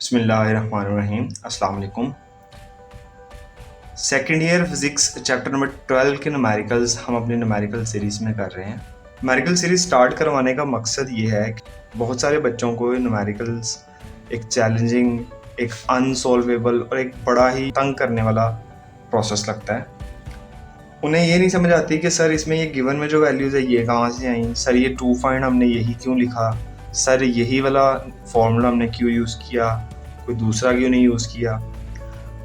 बिस्मिल्लाहिर्रहमानिर्रहीम अस्सलाम वालेकुम। Second year physics chapter number 12 के न्यूमेरिकल्स हम अपनी न्यूमेरिकल सीरीज़ में कर रहे हैं। न्यूमेरिकल सीरीज़ स्टार्ट करवाने का मकसद ये है कि बहुत सारे बच्चों को न्यूमेरिकल्स एक चैलेंजिंग, एक अनसॉल्वेबल और एक बड़ा ही तंग करने वाला प्रोसेस लगता है। उन्हें ये नहीं समझ आती कि सर इसमें ये गिवन में जो वैल्यूज़ है ये कहाँ से आई, सर ये टू फाइंड हमने यही क्यों लिखा, सर यही वाला फॉर्मूला हमने क्यों यूज़ किया, कोई दूसरा क्यों नहीं यूज़ किया।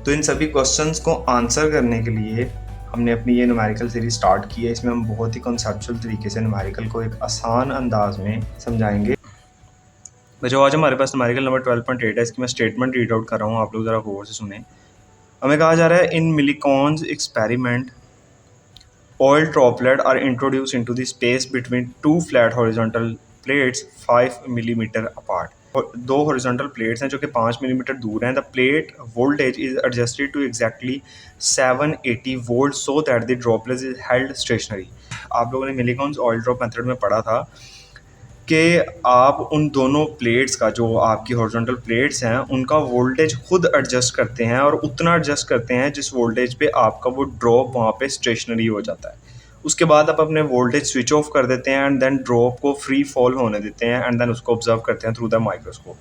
तो इन सभी क्वेश्चंस को आंसर करने के लिए हमने अपनी ये न्यूमेरिकल सीरीज स्टार्ट की है। इसमें हम बहुत ही कॉन्सेप्चुअल तरीके से न्यूमेरिकल को एक आसान अंदाज में समझाएंगे। बच्चों आज हमारे पास न्यूमेरिकल नंबर 12.8 है। इसकी मैं स्टेटमेंट रीड आउट कर रहा हूँ, आप लोग ज़रा गौर से सुने। हमें कहा जा रहा है इन मिलिकॉन्स experiment oil droplet are introduced into the space between two flat horizontal plates 5 millimeter apart. दो हॉरिजॉन्टल प्लेट्स हैं जो कि 5 मिलीमीटर दूर हैं। The plate voltage is adjusted to exactly 780 volt so that the droplet is held stationary. आप लोगों ने मिलिकॉन्स oil drop method में पढ़ा था कि आप उन दोनों प्लेट्स का, जो आपकी हॉरिजॉन्टल प्लेट्स हैं, उनका वोल्टेज खुद एडजस्ट करते हैं और उतना एडजस्ट करते हैं जिस वोल्टेज पे आपका वो ड्रॉप वहाँ पे स्टेशनरी हो जाता है। उसके बाद आप अपने वोल्टेज स्विच ऑफ कर देते हैं एंड देन ड्रॉप को फ्री फॉल होने देते हैं एंड देन उसको ऑब्जर्व करते हैं थ्रू द माइक्रोस्कोप।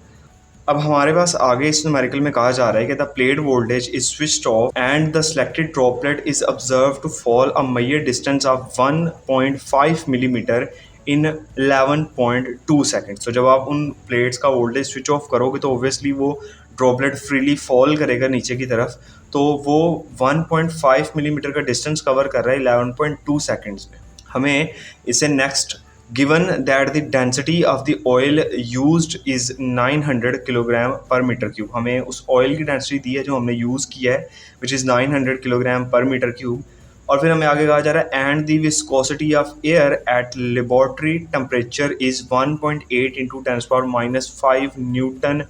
अब हमारे पास आगे इस न्यूमेरिकल में कहा जा रहा है कि the plate voltage is switched off and the selected droplet is observe to fall a measured distance of 1.5 millimetre in 11.2 second. तो जब आप उन प्लेट्स का वोल्टेज स्विच ऑफ करोगे तो ऑब्वियसली वो ड्रॉपलेट फ्रीली फॉल करेगा नीचे की तरफ। तो वो 1.5 मिलीमीटर का डिस्टेंस कवर कर रहा है 11.2 सेकेंड्स में। हमें इसे next given that the density of the oil used is 900 kilogram पर मीटर क्यूब, हमें उस ऑयल की डेंसिटी दी है जो हमने यूज़ किया है विच इज़ 900 किलोग्राम पर मीटर क्यूब। और फिर हमें आगे कहा जा रहा है and the viscosity of air at laboratory temperature is 1.8 into 10⁻⁻5 Newton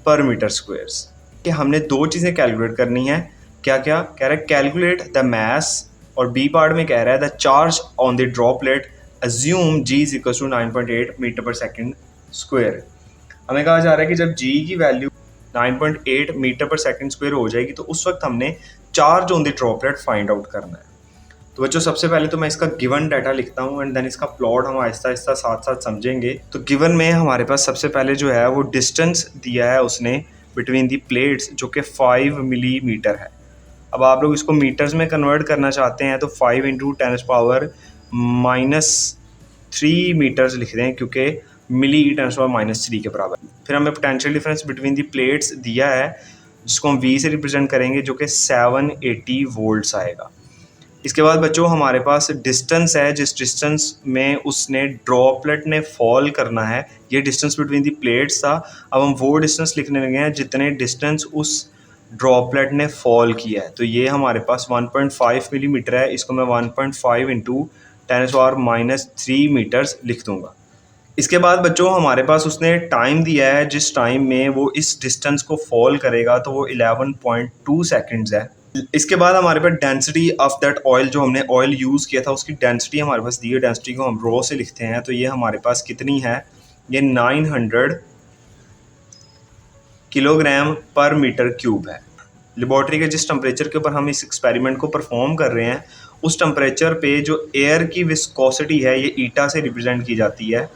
पर मीटर स्क्वेयर्स। कि हमने दो चीज़ें कैलकुलेट करनी है। क्या क्या कह रहा है? कैलकुलेट द मैस, और बी पार्ट में कह रहा है the charge on the droplet assume g is equals to 9.8 metre पर सेकेंड स्क्वायर। हमें कहा जा रहा है कि जब g की वैल्यू 9.8 मीटर पर सेकेंड स्क्वायर हो जाएगी तो उस वक्त हमने charge on the droplet find out करना है। तो बच्चों सबसे पहले तो मैं इसका गिवन डाटा लिखता हूँ एंड देन इसका प्लॉट हम आहिस्ता आहिस्ता साथ साथ समझेंगे। तो गिवन में हमारे पास सबसे पहले जो है वो डिस्टेंस दिया है उसने बिटवीन दी प्लेट्स जो कि 5 मिलीमीटर है। अब आप लोग इसको मीटर्स में कन्वर्ट करना चाहते हैं तो 5 इंटू 10⁻³ मीटर्स लिख दें क्योंकि मिली 10⁻³ के बराबर। फिर हमें potential difference between the plates दिया है जिसको हम V से रिप्रेजेंट करेंगे जो कि 780 वोल्ट्स आएगा। इसके बाद बच्चों हमारे पास डिस्टेंस है, जिस डिस्टेंस में उसने ड्रॉपलेट ने फॉल करना है, ये डिस्टेंस बिटवीन दी प्लेट्स था। अब हम वो डिस्टेंस लिखने लगे हैं जितने डिस्टेंस उस ड्रॉपलेट ने फॉल किया है। तो ये हमारे पास 1.5 मिलीमीटर है, इसको मैं 1.5 इंटू 10⁻³ मीटर्स लिख दूंगा। इसके बाद बच्चों हमारे पास उसने टाइम दिया है जिस टाइम में वो इस डिस्टेंस को फॉल करेगा, तो वो 11.2 सेकेंड्स है। इसके बाद हमारे पास डेंसिटी ऑफ दैट ऑयल, जो हमने ऑयल यूज़ किया था उसकी डेंसिटी हमारे पास दी है। डेंसिटी को हम रो से लिखते हैं तो ये हमारे पास कितनी है, ये 900 किलोग्राम पर मीटर क्यूब है। लेबॉर्ट्री के जिस टेम्परेचर के ऊपर हम इस एक्सपेरिमेंट को परफॉर्म कर रहे हैं उस टेम्परेचर पे जो एयर की विस्कोसिटी है ये ईटा से रिप्रेजेंट की जाती है।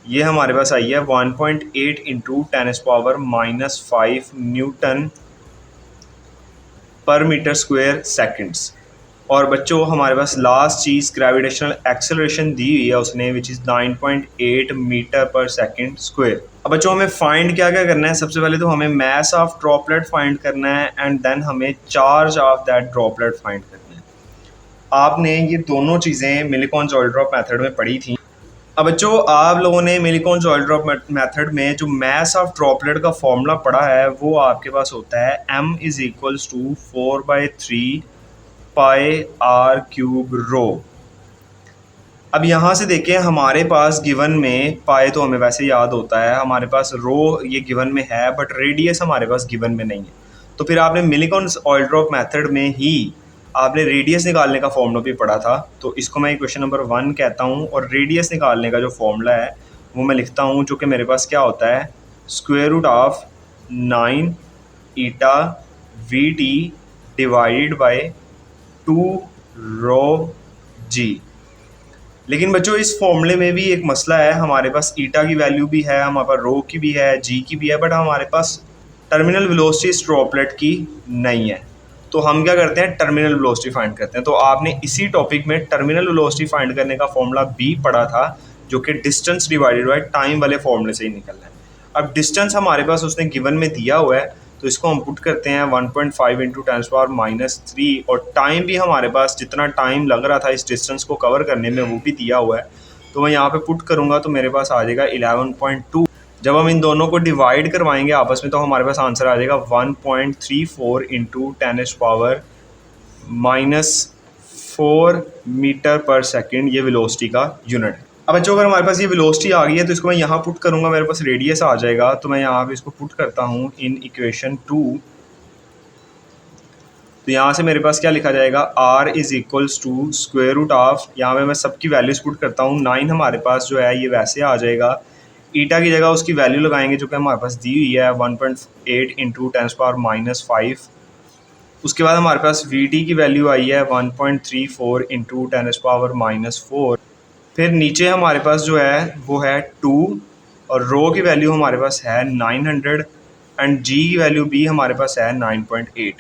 ये हमारे पास आई है 1.8 इंटू 10⁻⁻5 न्यूटन पर मीटर स्क्वायर सेकंड्स। और बच्चों हमारे पास लास्ट चीज़ ग्रेविटेशनल एक्सेलरेशन दी हुई है उसने विच इज़ 9.8 मीटर पर सेकंड स्क्वायर। अब बच्चों हमें फाइंड क्या क्या करना है? सबसे पहले तो हमें मैस ऑफ ड्रॉपलेट फाइंड करना है एंड देन हमें charge of that droplet find करना है। आपने ये दोनों चीज़ें मिलिकॉन्स ऑयल ड्रॉप मेथड में पढ़ी थी। अब बच्चों आप लोगों ने मिलिकॉन्स ऑयल ड्रॉप मेथड में जो मैस ऑफ ड्रॉपलेट का फॉर्मूला पढ़ा है वो आपके पास होता है m is equals to 4/3 pi r cube rho. अब यहाँ से देखें हमारे पास गिवन में पाई तो हमें वैसे याद होता है, हमारे पास रो ये गिवन में है बट रेडियस हमारे पास गिवन में नहीं है। तो फिर आपने मिलिकॉन्स ऑयल ड्रॉप मेथड में ही आपने रेडियस निकालने का फॉर्मूला भी पढ़ा था। तो इसको मैं क्वेश्चन नंबर 1 कहता हूँ और रेडियस निकालने का जो फॉर्मूला है वो मैं लिखता हूँ जो कि मेरे पास क्या होता है, square root of 9 eta v t divided by 2 rho g. लेकिन बच्चों इस फॉर्मूले में भी एक मसला है, हमारे पास ईटा की वैल्यू भी है, हमारे पास रो की भी है, जी की भी है, बट हमारे पास टर्मिनल वेलोसिटी इस ड्रॉपलेट की नहीं है। तो हम क्या करते हैं, टर्मिनल वेलोसिटी फाइंड करते हैं। तो आपने इसी टॉपिक में टर्मिनल वेलोसिटी फाइंड करने का फॉर्मूला भी पढ़ा था, जो कि डिस्टेंस डिवाइडेड बाय टाइम वाले फॉर्मूले से ही निकलना है। अब डिस्टेंस हमारे पास उसने गिवन में दिया हुआ है, तो इसको हम पुट करते हैं 1.5 इंटू 10⁻³ और टाइम भी हमारे पास जितना टाइम लग रहा था इस डिस्टेंस को कवर करने में वो भी दिया हुआ है। तो मैं यहाँ पे पुट करूँगा तो मेरे पास आ जाएगा 11.2। जब हम इन दोनों को डिवाइड करवाएंगे आपस में तो हमारे पास आंसर आ जाएगा 1.34 इंटू 10⁻⁻4 मीटर पर सेकेंड। ये वेलोसिटी का यूनिट है। अब बच्चों अगर हमारे पास ये वेलोसिटी आ गई है तो इसको मैं यहाँ पुट करूँगा, मेरे पास रेडियस आ जाएगा। तो मैं यहाँ पे इसको पुट करता हूँ इन इक्वेशन 2। तो यहाँ से मेरे पास क्या लिखा जाएगा, r is equals to square root of, यहाँ पे मैं सबकी वैल्यूज पुट करता हूँ। 9 हमारे पास जो है ये वैसे आ जाएगा, ईटा की जगह उसकी वैल्यू लगाएंगे जो कि हमारे पास दी हुई है 1.8 इंटू 10⁻⁻5। उसके बाद हमारे पास वी टी की वैल्यू आई है 1.34 इंटू 10⁻⁻4। फिर नीचे हमारे पास जो है वो है 2 और रो की वैल्यू हमारे पास है 900 एंड जी की वैल्यू भी हमारे पास है 9.8।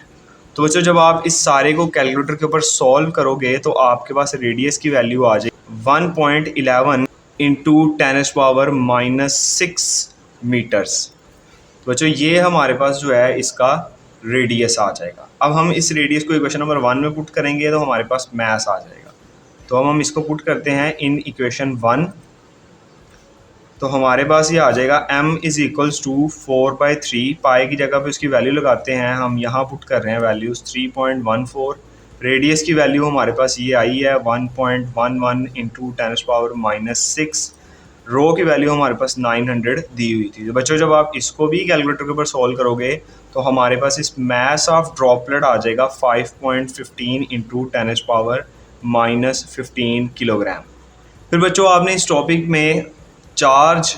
तो बच्चों जब आप इस सारे को कैलकुलेटर के ऊपर सॉल्व करोगे तो आपके पास रेडियस की वैल्यू आ जाएगी 1.11 इंटू 10⁻⁻6 मीटर्स। तो बच्चों ये हमारे पास जो है इसका रेडियस आ जाएगा। अब हम इस रेडियस को इक्वेशन नंबर 1 में पुट करेंगे तो हमारे पास मास आ जाएगा। तो अब हम इसको पुट करते हैं इन इक्वेशन 1। तो हमारे पास ये आ जाएगा m इज़ इक्वल्स टू 4/3। पाई की जगह पे उसकी वैल्यू लगाते हैं, हम यहाँ पुट कर रहे हैं वैल्यूज़ 3.14। रेडियस की वैल्यू हमारे पास ये आई है 1.11 इंटू 10⁻⁻6। रो की वैल्यू हमारे पास 900 दी हुई थी। तो बच्चों जब आप इसको भी कैलकुलेटर के ऊपर सॉल्व करोगे तो हमारे पास इस मास ऑफ ड्रॉपलेट आ जाएगा 5.15 इंटू 10⁻⁻15 किलोग्राम। फिर बच्चों आपने इस टॉपिक में चार्ज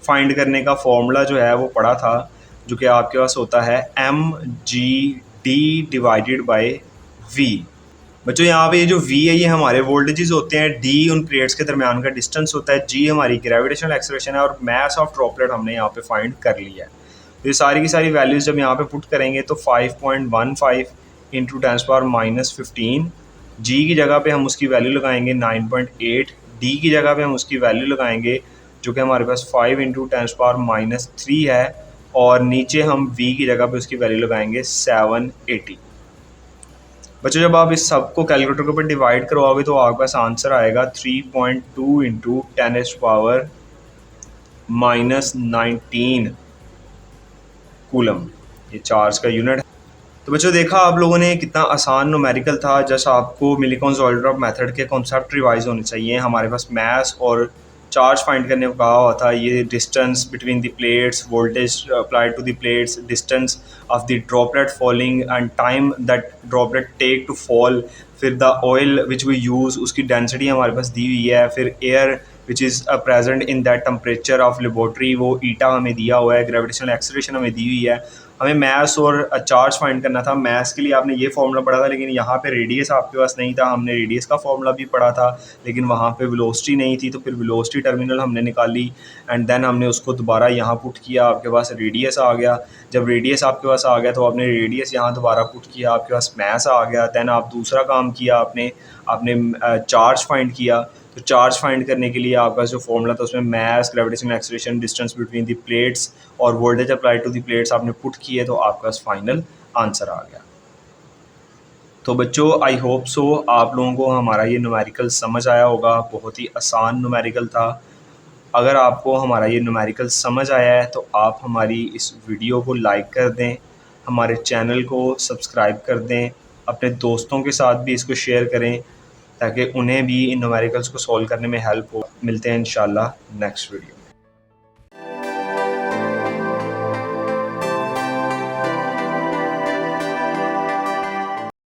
फाइंड करने का फॉर्मूला जो है वो पढ़ा था, जो कि आपके पास होता है mg/d डिवाइडेड बाय v। बच्चों यहाँ पे ये जो v है ये हमारे वोल्टेजेस होते हैं, d उन प्लेट्स के दरमियान का डिस्टेंस होता है, g हमारी ग्रेविटेशनल एक्सेलरेशन है और मास ऑफ ड्रॉपलेट हमने यहाँ पे फाइंड कर लिया है। तो ये सारी की सारी वैल्यूज़ जब यहाँ पे पुट करेंगे तो 5.15 इंटू 10⁻⁻15। g की जगह पे हम उसकी वैल्यू लगाएंगे 9.8, d की जगह पे हम उसकी वैल्यू लगाएंगे जो कि हमारे पास 5 इंटू 10⁻⁻3 है और नीचे हम v की जगह पे उसकी वैल्यू लगाएंगे 780। बच्चों जब आप इस सब को कैलकुलेटर के ऊपर डिवाइड करवाओगे तो आपके पास आंसर आएगा 3.2 इंटू 10⁻⁻19 कूलम। ये चार्ज का यूनिट है। तो बच्चों देखा आप लोगों ने कितना आसान न्यूमेरिकल था। जस्ट आपको मिलीकॉन्स-ऑल्ड्रॉप मेथड के कॉन्सेप्ट रिवाइज होने चाहिए। हमारे पास मास और चार्ज फाइंड करने को कहा हुआ था, ये distance between the plates, voltage applied to the plates, distance of the droplet falling and time that droplet take to fall. फिर the oil which we use उसकी डेंसिटी हमारे पास दी हुई है। फिर air which is present in that temperature of laboratory, वो eta हमें दिया हुआ है। ग्रेविटेशनल एक्सेलरेशन हमें दी हुई है। हमें मास और चार्ज फाइंड करना था। मास के लिए आपने ये फॉर्मूला पढ़ा था, लेकिन यहाँ पे रेडियस आपके पास नहीं था। हमने रेडियस का फॉर्मूला भी पढ़ा था, लेकिन वहाँ पे वेलोसिटी नहीं थी। तो फिर वेलोसिटी टर्मिनल हमने निकाली एंड देन हमने उसको दोबारा यहाँ पुट किया, आपके पास रेडियस आ गया। जब रेडियस आपके पास आ गया तो आपने रेडियस यहाँ दोबारा पुट किया, आपके पास मास आ गया। दैन आप दूसरा काम किया, आपने चार्ज फाइंड किया। तो चार्ज फाइंड करने के लिए आपका जो फॉर्मूला था उसमें mass, gravitational acceleration, distance between the plates और voltage apply to the plates put पुट किए, तो आपका फाइनल आंसर आ गया। तो बच्चों आई होप सो आप लोगों को हमारा ये न्यूमेरिकल समझ आया होगा। बहुत ही आसान न्यूमेरिकल था। अगर आपको हमारा ये न्यूमेरिकल समझ आया है तो आप हमारी इस वीडियो को लाइक कर दें, हमारे चैनल को सब्सक्राइब कर दें, अपने दोस्तों के साथ भी इसको शेयर करें ताकि उन्हें भी इन न्यूमेरिकल्स को सॉल्व करने में हेल्प हो। मिलते हैं इंशाल्लाह नेक्स्ट वीडियो।